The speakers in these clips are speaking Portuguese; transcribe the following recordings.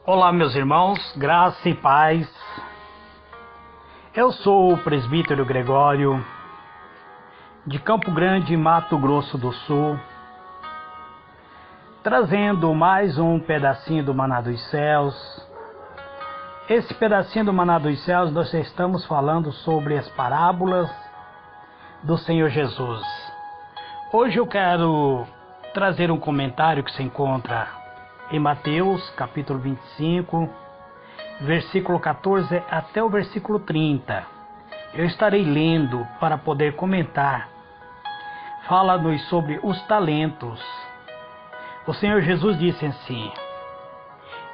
Olá, meus irmãos, graça e paz. Eu sou o presbítero Gregório, de Campo Grande, Mato Grosso do Sul, trazendo mais um pedacinho do Maná dos Céus. Esse pedacinho do Maná dos Céus, nós estamos falando sobre as parábolas do Senhor Jesus. Hoje eu quero trazer um comentário que se encontra em Mateus, capítulo 25, versículo 14 até o versículo 30. Eu estarei lendo para poder comentar. Fala-nos sobre os talentos. O Senhor Jesus disse assim: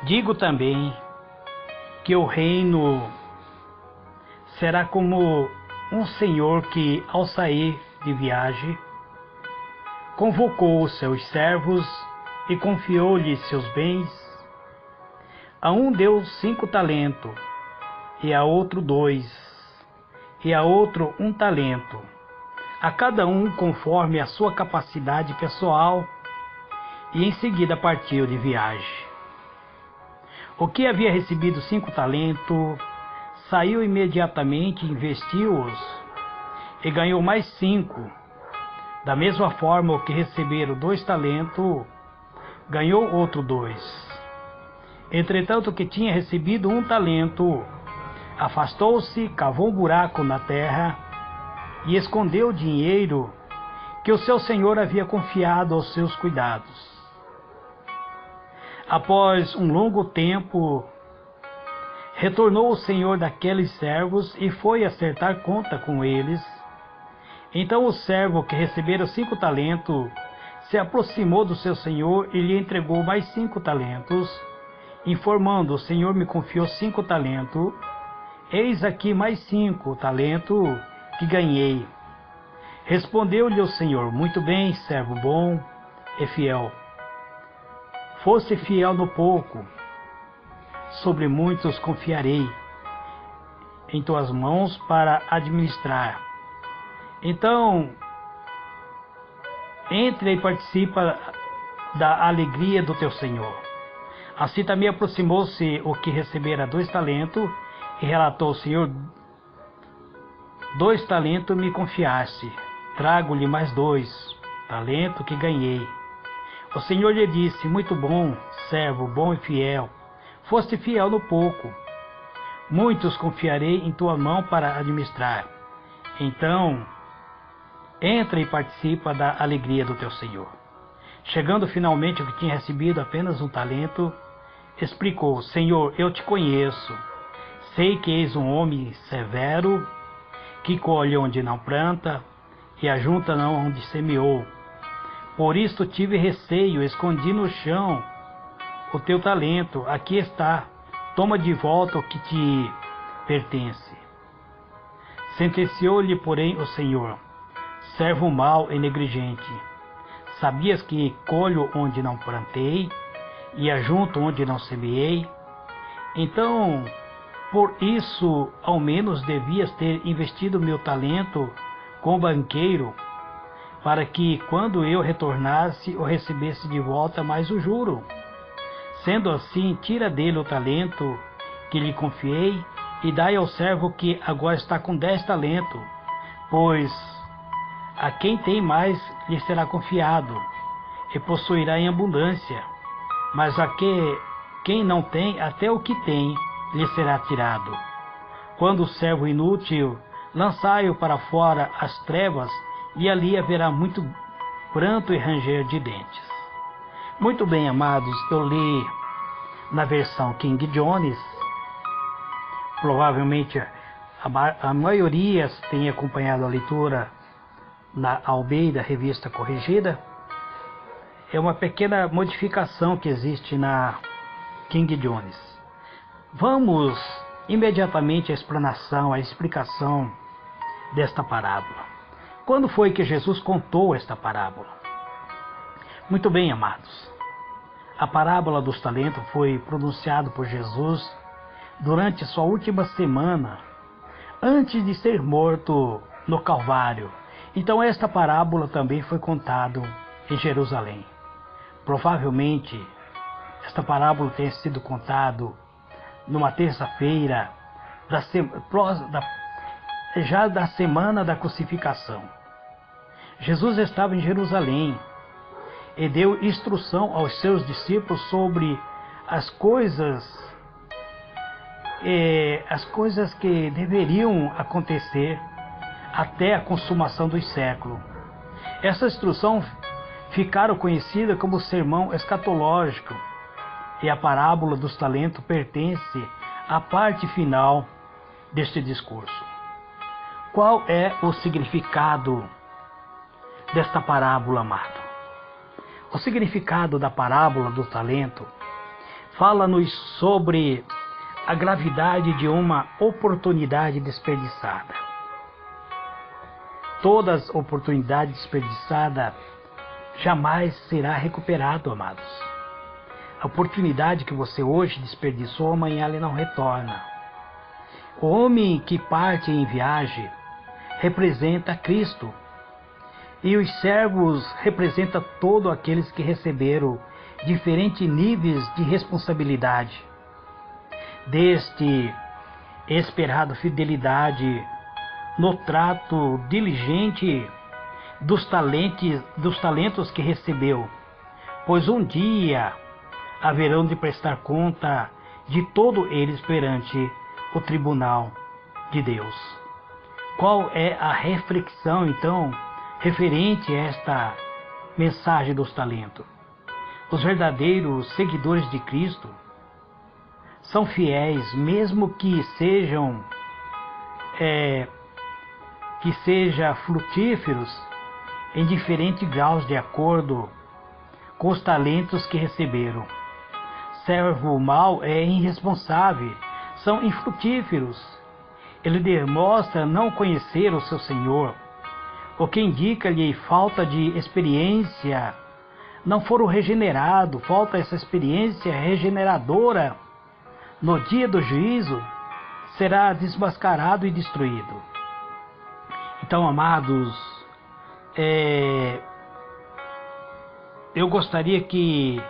digo também que o reino será como um senhor que, ao sair de viagem, convocou os seus servos e confiou-lhes seus bens. A um deu 5 talentos, e a outro 2, e a outro 1 talento, a cada um conforme a sua capacidade pessoal, e em seguida partiu de viagem. O que havia recebido 5 talentos, saiu imediatamente, investiu-os, e ganhou mais 5. Da mesma forma, o que receberam 2 talentos, ganhou outro 2. Entretanto, o que tinha recebido 1 talento, afastou-se, cavou um buraco na terra e escondeu o dinheiro que o seu senhor havia confiado aos seus cuidados. Após um longo tempo, retornou o senhor daqueles servos e foi acertar conta com eles. Então o servo que recebera 5 talentos se aproximou do seu senhor e lhe entregou mais 5 talentos, informando: o senhor me confiou 5 talentos, eis aqui mais 5 talentos que ganhei. Respondeu-lhe o senhor: muito bem, servo bom e fiel. Fosse fiel no pouco, sobre muitos confiarei. Em tuas mãos para administrar. Então, entre e participa da alegria do teu senhor. Assim também aproximou-se o que recebera 2 talentos e relatou: senhor, 2 talentos me confiaste, trago-lhe mais 2 talentos que ganhei. O senhor lhe disse: muito bom, servo bom e fiel, foste fiel no pouco, muitos confiarei em tua mão para administrar. Então, entra e participa da alegria do teu senhor. Chegando finalmente o que tinha recebido apenas 1 talento, explicou: senhor, eu te conheço, sei que és um homem severo, que colhe onde não planta e ajunta não onde semeou. Por isso tive receio, escondi no chão o teu talento. Aqui está, toma de volta o que te pertence. Sentenciou-lhe, porém, o senhor: servo mau e negligente, sabias que colho onde não plantei e ajunto onde não semeei? Então, por isso, ao menos devias ter investido meu talento com o banqueiro, para que, quando eu retornasse, o recebesse de volta mais o juro. Sendo assim, tira dele o talento que lhe confiei e dai ao servo que agora está com 10 talentos, pois a quem tem mais lhe será confiado e possuirá em abundância, mas quem não tem, até o que tem lhe será tirado. Quando o servo inútil, lançai-o para fora as trevas, e ali haverá muito pranto e ranger de dentes. Muito bem, amados, eu li na versão King James. Provavelmente a maioria tem acompanhado a leitura na Almeida Revista Corrigida. É uma pequena modificação que existe na King James. Vamos imediatamente à explanação, à explicação desta parábola. Quando foi que Jesus contou esta parábola? Muito bem, amados. A parábola dos talentos foi pronunciada por Jesus durante sua última semana, antes de ser morto no Calvário. Então esta parábola também foi contada em Jerusalém. Provavelmente esta parábola tenha sido contada numa terça-feira, já da semana da crucificação. Jesus estava em Jerusalém e deu instrução aos seus discípulos sobre as coisas que deveriam acontecer até a consumação dos séculos. Essa instrução ficaram conhecida como o sermão escatológico, e a parábola dos talentos pertence à parte final deste discurso. Qual é o significado desta parábola, amado? O significado da parábola do talento fala-nos sobre a gravidade de uma oportunidade desperdiçada. Todas as oportunidades desperdiçadas jamais será recuperado, amados. A oportunidade que você hoje desperdiçou, amanhã ela não retorna. O homem que parte em viagem representa Cristo, e os servos representam todos aqueles que receberam diferentes níveis de responsabilidade, desde esperada fidelidade no trato diligente dos talentos que recebeu, pois um dia haverão de prestar conta de todos eles perante o tribunal de Deus. Qual é a reflexão, então, referente a esta mensagem dos talentos? Os verdadeiros seguidores de Cristo são fiéis, mesmo que sejam frutíferos em diferentes graus de acordo com os talentos que receberam. Servo mau é irresponsável, são infrutíferos. Ele demonstra não conhecer o seu Senhor, o que indica-lhe falta de experiência. Não foram regenerados, falta essa experiência regeneradora. No dia do juízo, será desmascarado e destruído. Então, amados, eu gostaria que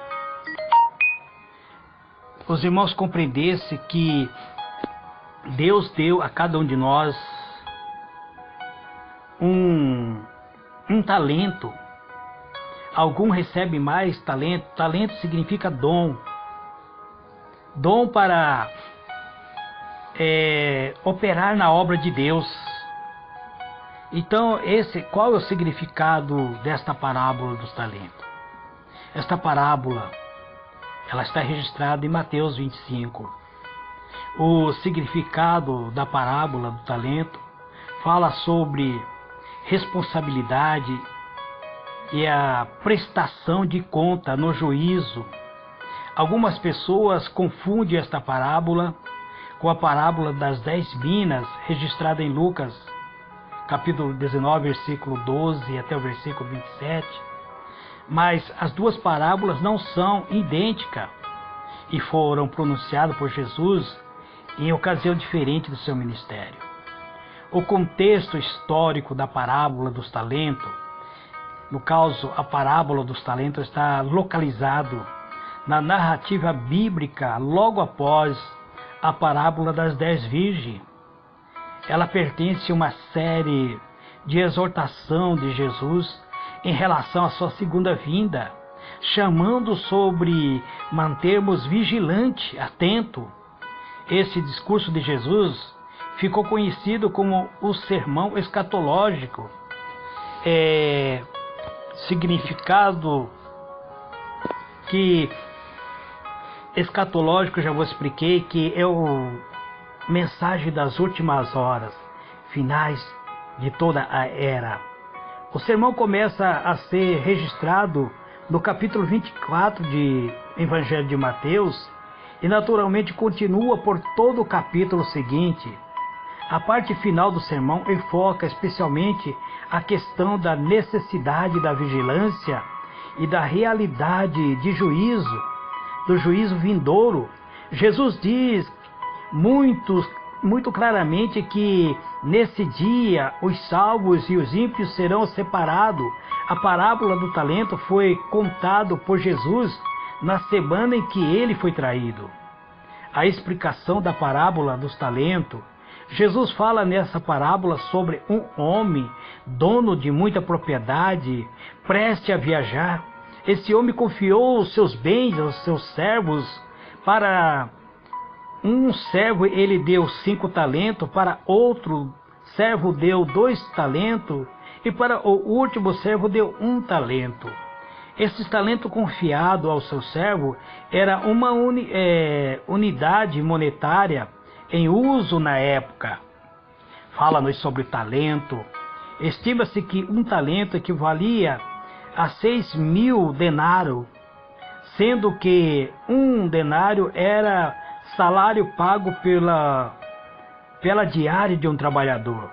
os irmãos compreendessem que Deus deu a cada um de nós um talento. Algum recebe mais talento. Talento significa dom. Dom para operar na obra de Deus. Então, qual é o significado desta parábola dos talentos? Esta parábola, ela está registrada em Mateus 25. O significado da parábola do talento fala sobre responsabilidade e a prestação de conta no juízo. Algumas pessoas confundem esta parábola com a parábola das 10 minas, registrada em Lucas, capítulo 19, versículo 12 até o versículo 27. Mas as duas parábolas não são idênticas e foram pronunciadas por Jesus em ocasião diferente do seu ministério. O contexto histórico da parábola dos talentos, no caso, a parábola dos talentos está localizado na narrativa bíblica logo após a parábola das 10 virgens. Ela pertence a uma série de exortação de Jesus em relação à sua segunda vinda, chamando sobre mantermos vigilante, atento. Esse discurso de Jesus ficou conhecido como o sermão escatológico. Significado que escatológico, já vos expliquei, que é o mensagem das últimas horas, finais de toda a era. O sermão começa a ser registrado no capítulo 24 de Evangelho de Mateus e naturalmente continua por todo o capítulo seguinte. A parte final do sermão enfoca especialmente a questão da necessidade da vigilância e da realidade de juízo, do juízo vindouro. Jesus diz muito claramente que nesse dia os salvos e os ímpios serão separados. A parábola do talento foi contada por Jesus na semana em que ele foi traído. A explicação da parábola dos talentos. Jesus fala nessa parábola sobre um homem, dono de muita propriedade, preste a viajar. Esse homem confiou os seus bens aos seus servos. Para um servo ele deu 5 talentos, para outro servo deu 2 talentos, e para o último servo deu 1 talento. Esse talento confiado ao seu servo era uma unidade monetária em uso na época. Fala-nos sobre talento. Estima-se que 1 talento equivalia a 6.000 denários, sendo que 1 denário era salário pago pela diária de um trabalhador.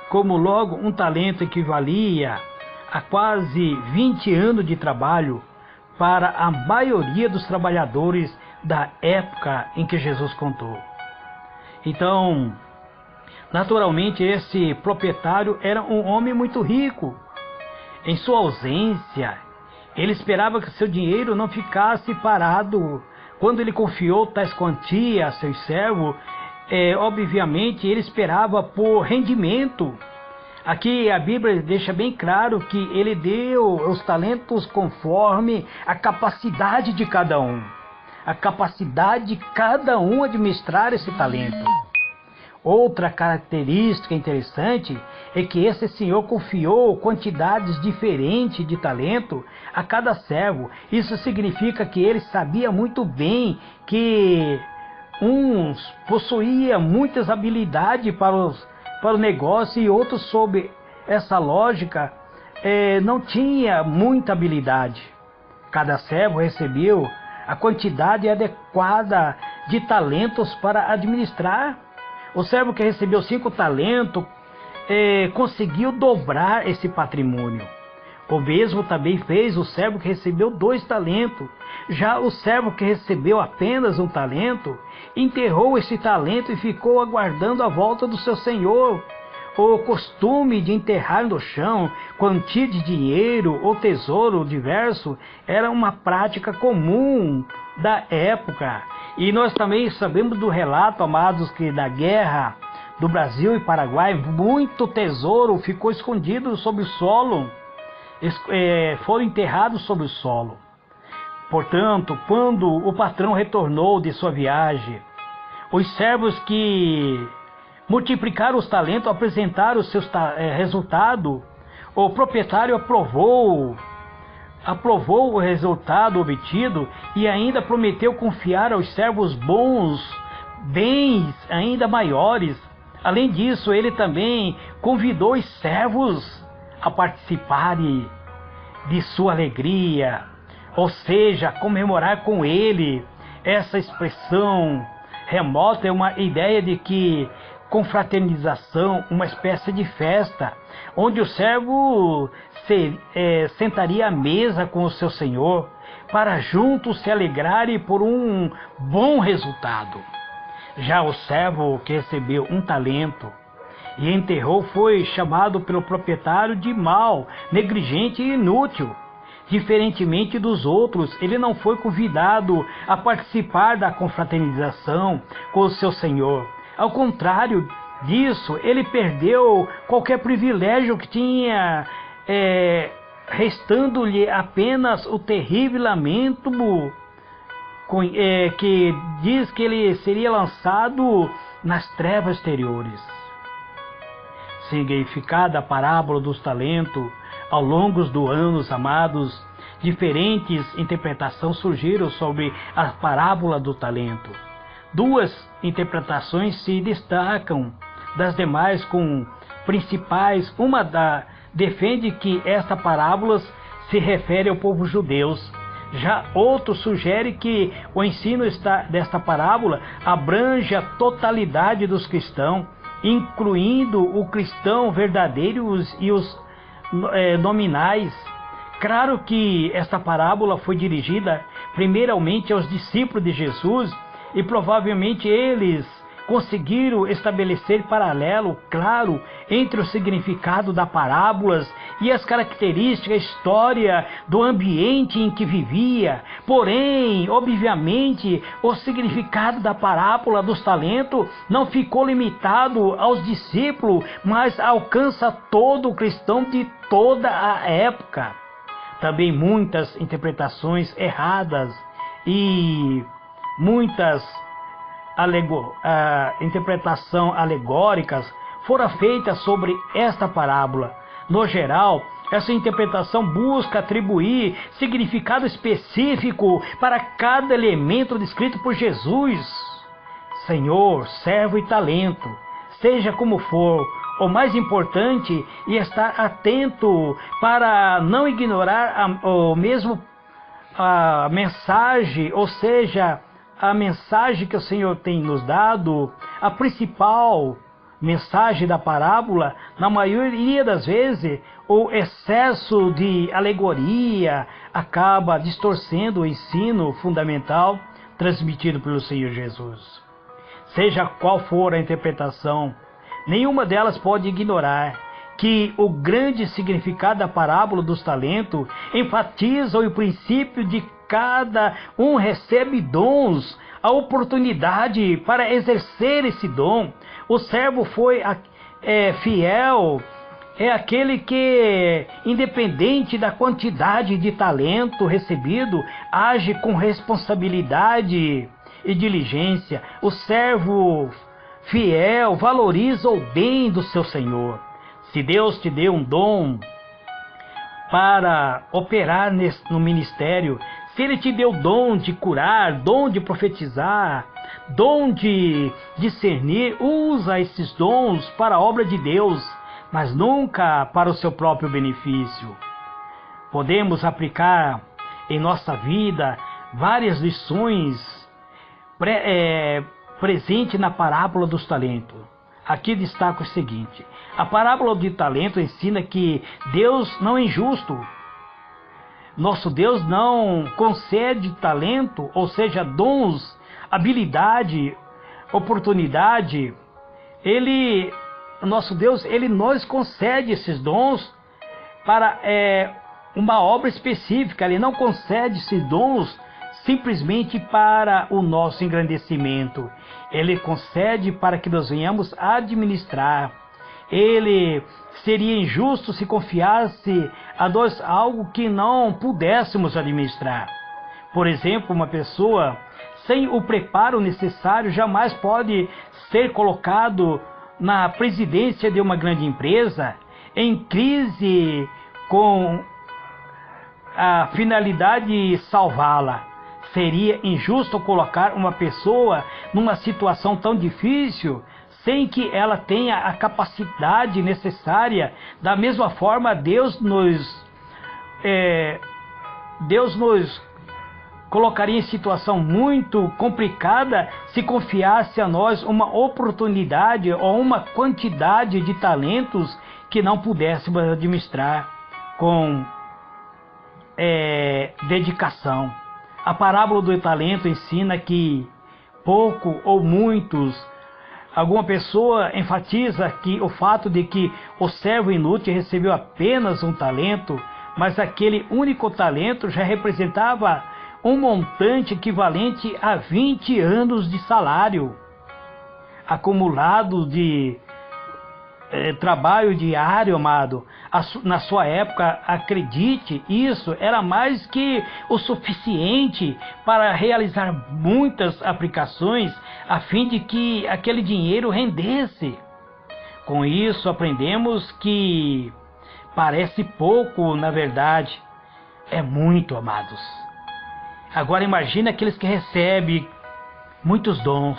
Como logo 1 talento equivalia a quase 20 anos de trabalho para a maioria dos trabalhadores da época em que Jesus contou. Então, naturalmente, esse proprietário era um homem muito rico. Em sua ausência, ele esperava que seu dinheiro não ficasse parado. Quando ele confiou tais quantias a seus servos, obviamente ele esperava por rendimento. Aqui a Bíblia deixa bem claro que ele deu os talentos conforme a capacidade de cada um. A capacidade de cada um administrar esse talento. Outra característica interessante é que esse senhor confiou quantidades diferentes de talento a cada servo. Isso significa que ele sabia muito bem que uns possuíam muitas habilidades para o negócio e outros, sob essa lógica, não tinha muita habilidade. Cada servo recebeu a quantidade adequada de talentos para administrar. O servo que recebeu 5 talentos conseguiu dobrar esse patrimônio. O mesmo também fez o servo que recebeu 2 talentos. Já o servo que recebeu apenas 1 talento, enterrou esse talento e ficou aguardando a volta do seu senhor. O costume de enterrar no chão quantia de dinheiro ou tesouro diverso era uma prática comum da época. E nós também sabemos do relato, amados, que da guerra do Brasil e Paraguai, muito tesouro ficou escondido sob o solo, foram enterrados sob o solo. Portanto, quando o patrão retornou de sua viagem, os servos que multiplicaram os talentos apresentaram os seus resultados. O proprietário aprovou o resultado obtido e ainda prometeu confiar aos servos bons bens ainda maiores. Além disso, ele também convidou os servos a participarem de sua alegria, ou seja, comemorar com ele. Essa expressão remota é uma ideia de que confraternização, uma espécie de festa, onde o servo sentaria à mesa com o seu senhor para juntos se alegrarem por um bom resultado. Já o servo que recebeu 1 talento e enterrou foi chamado pelo proprietário de mau, negligente e inútil. Diferentemente dos outros, ele não foi convidado a participar da confraternização com o seu senhor. Ao contrário disso, ele perdeu qualquer privilégio que tinha, restando-lhe apenas o terrível lamento que diz que ele seria lançado nas trevas exteriores. Significada a parábola dos talentos, ao longo dos anos, amados, diferentes interpretações surgiram sobre a parábola do talento. 2 interpretações se destacam das demais com principais. Uma defende que esta parábola se refere ao povo judeu. Já outro sugere que o ensino desta parábola abrange a totalidade dos cristãos, incluindo o cristão verdadeiro e os nominais. Claro que esta parábola foi dirigida primeiramente aos discípulos de Jesus e provavelmente eles conseguiram estabelecer paralelo claro entre o significado das parábolas e as características, a história do ambiente em que vivia. Porém, obviamente, o significado da parábola dos talentos não ficou limitado aos discípulos, mas alcança todo o cristão de toda a época. Também muitas interpretações erradas e muitas interpretações alegóricas foram feitas sobre esta parábola. No geral, essa interpretação busca atribuir significado específico para cada elemento descrito por Jesus. Senhor, servo e talento, seja como for, o mais importante é estar atento para não ignorar a mensagem, ou seja, a mensagem que o Senhor tem nos dado, a principal mensagem da parábola. Na maioria das vezes, o excesso de alegoria acaba distorcendo o ensino fundamental transmitido pelo Senhor Jesus. Seja qual for a interpretação, nenhuma delas pode ignorar que o grande significado da parábola dos talentos enfatiza o princípio de cada um recebe dons, a oportunidade para exercer esse dom. O servo foi fiel, é aquele que, independente da quantidade de talento recebido, age com responsabilidade e diligência. O servo fiel valoriza o bem do seu Senhor. Se Deus te deu um dom para operar no ministério, se Ele te deu dom de curar, dom de profetizar, dom de discernir, usa esses dons para a obra de Deus, mas nunca para o seu próprio benefício. Podemos aplicar em nossa vida várias lições presentes na parábola dos talentos. Aqui destaco o seguinte: a parábola de talento ensina que Deus não é injusto. Nosso Deus não concede talento, ou seja, dons, habilidade, oportunidade. Nosso Deus, Ele nos concede esses dons para uma obra específica. Ele não concede esses dons simplesmente para o nosso engrandecimento. Ele concede para que nós venhamos administrar. Ele seria injusto se confiasse a nós algo que não pudéssemos administrar. Por exemplo, uma pessoa sem o preparo necessário jamais pode ser colocado na presidência de uma grande empresa em crise com a finalidade de salvá-la. Seria injusto colocar uma pessoa numa situação tão difícil sem que ela tenha a capacidade necessária. Da mesma forma, Deus nos colocaria em situação muito complicada se confiasse a nós uma oportunidade ou uma quantidade de talentos que não pudéssemos administrar com dedicação. A parábola do talento ensina que pouco ou muitos, alguma pessoa enfatiza que o fato de que o servo inútil recebeu apenas um talento, mas aquele único talento já representava um montante equivalente a 20 anos de salário acumulado de trabalho diário, amado. Na sua época, acredite, isso era mais que o suficiente para realizar muitas aplicações a fim de que aquele dinheiro rendesse. Com isso, aprendemos que parece pouco, na verdade, é muito, amados. Agora imagine aqueles que recebem muitos dons.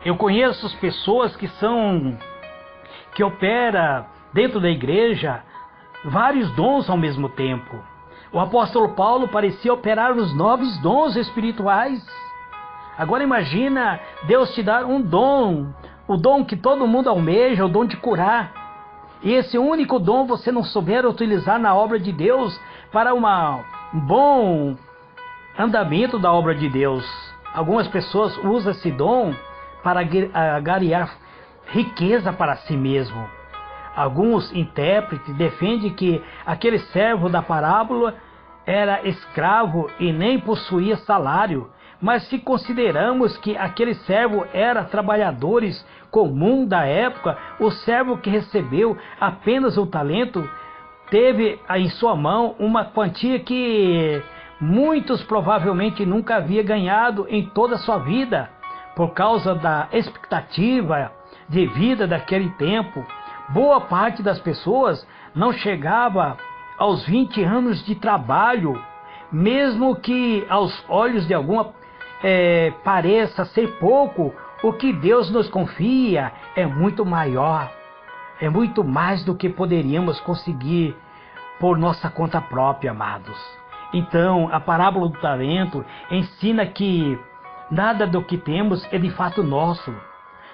Eu conheço pessoas que operam dentro da igreja vários dons ao mesmo tempo. O apóstolo Paulo parecia operar os 9 dons espirituais. Agora imagina Deus te dar um dom, o dom que todo mundo almeja, o dom de curar. E esse único dom você não souber utilizar na obra de Deus para um bom andamento da obra de Deus. Algumas pessoas usam esse dom para angariar riqueza para si mesmo. Alguns intérpretes defendem que aquele servo da parábola era escravo e nem possuía salário, mas se consideramos que aquele servo era trabalhadores comum da época, o servo que recebeu apenas o talento teve em sua mão uma quantia que muitos provavelmente nunca havia ganhado em toda a sua vida, por causa da expectativa de vida daquele tempo. Boa parte das pessoas não chegava aos 20 anos de trabalho, mesmo que aos olhos de alguma pareça ser pouco. O que Deus nos confia é muito maior, é muito mais do que poderíamos conseguir por nossa conta própria, amados. Então, a parábola do talento ensina que nada do que temos é de fato nosso.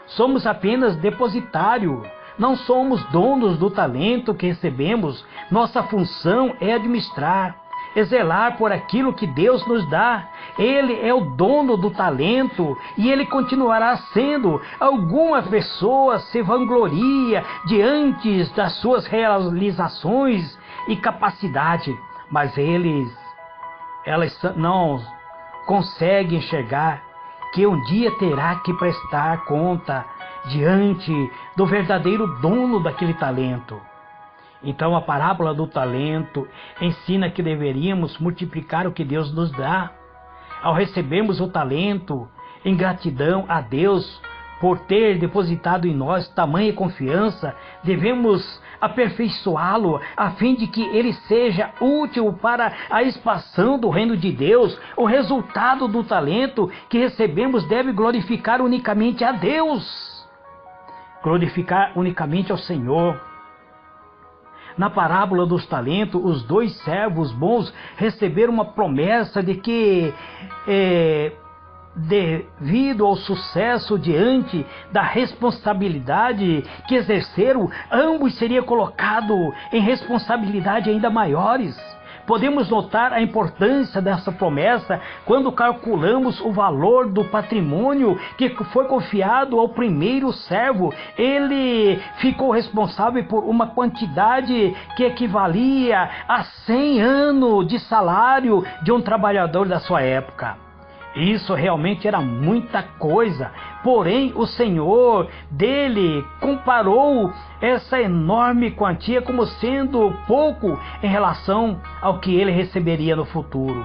Somos apenas depositário. Não somos donos do talento que recebemos. Nossa função é administrar, é zelar por aquilo que Deus nos dá. Ele é o dono do talento e ele continuará sendo. Alguma pessoa se vangloria diante das suas realizações e capacidade, mas elas não conseguem enxergar que um dia terá que prestar conta diante do verdadeiro dono daquele talento. Então a parábola do talento ensina que deveríamos multiplicar o que Deus nos dá. Ao recebermos o talento, em gratidão a Deus por ter depositado em nós tamanha confiança, devemos aperfeiçoá-lo a fim de que ele seja útil para a expansão do reino de Deus. O resultado do talento que recebemos deve glorificar unicamente a Deus, glorificar unicamente ao Senhor. Na parábola dos talentos, os dois servos bons receberam uma promessa de que, devido ao sucesso diante da responsabilidade que exerceram, ambos seriam colocados em responsabilidade ainda maiores. Podemos notar a importância dessa promessa quando calculamos o valor do patrimônio que foi confiado ao primeiro servo. Ele ficou responsável por uma quantidade que equivalia a 100 anos de salário de um trabalhador da sua época. Isso realmente era muita coisa, porém o Senhor dele comparou essa enorme quantia como sendo pouco em relação ao que ele receberia no futuro.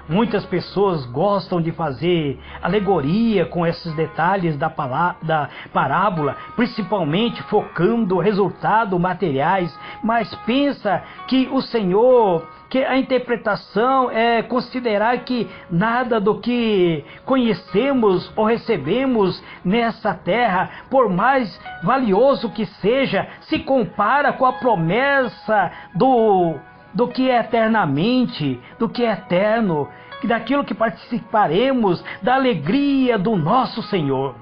Muitas pessoas gostam de fazer alegoria com esses detalhes da parábola, principalmente focando resultados materiais, mas pensa que o Senhor, que a interpretação é considerar que nada do que conhecemos ou recebemos nessa terra, por mais valioso que seja, se compara com a promessa do que é eternamente, do que é eterno, daquilo que participaremos da alegria do nosso Senhor.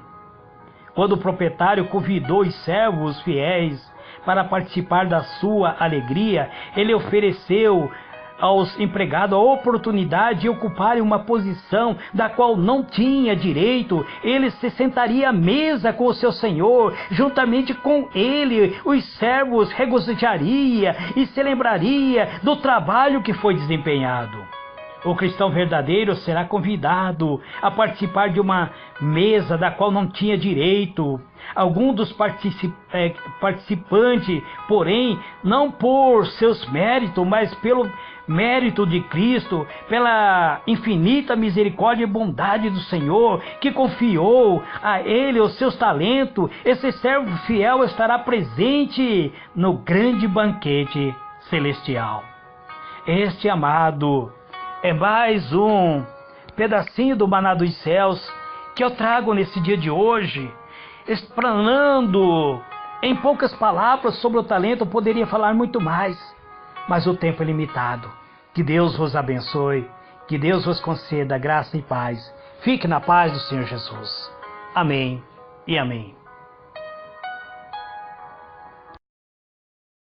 Quando o proprietário convidou os servos fiéis para participar da sua alegria, ele ofereceu aos empregados a oportunidade de ocuparem uma posição da qual não tinha direito. Ele se sentaria à mesa com o seu senhor, juntamente com ele os servos regozijariam e se lembraria do trabalho que foi desempenhado. O cristão verdadeiro será convidado a participar de uma mesa da qual não tinha direito. Algum dos participantes, porém, não por seus méritos, mas pelo mérito de Cristo, pela infinita misericórdia e bondade do Senhor, que confiou a ele os seus talentos, esse servo fiel estará presente no grande banquete celestial. Este, amado, é mais um pedacinho do maná dos céus que eu trago nesse dia de hoje, explanando em poucas palavras sobre o talento. Eu poderia falar muito mais, mas o tempo é limitado. Que Deus vos abençoe, que Deus vos conceda graça e paz. Fique na paz do Senhor Jesus. Amém e amém.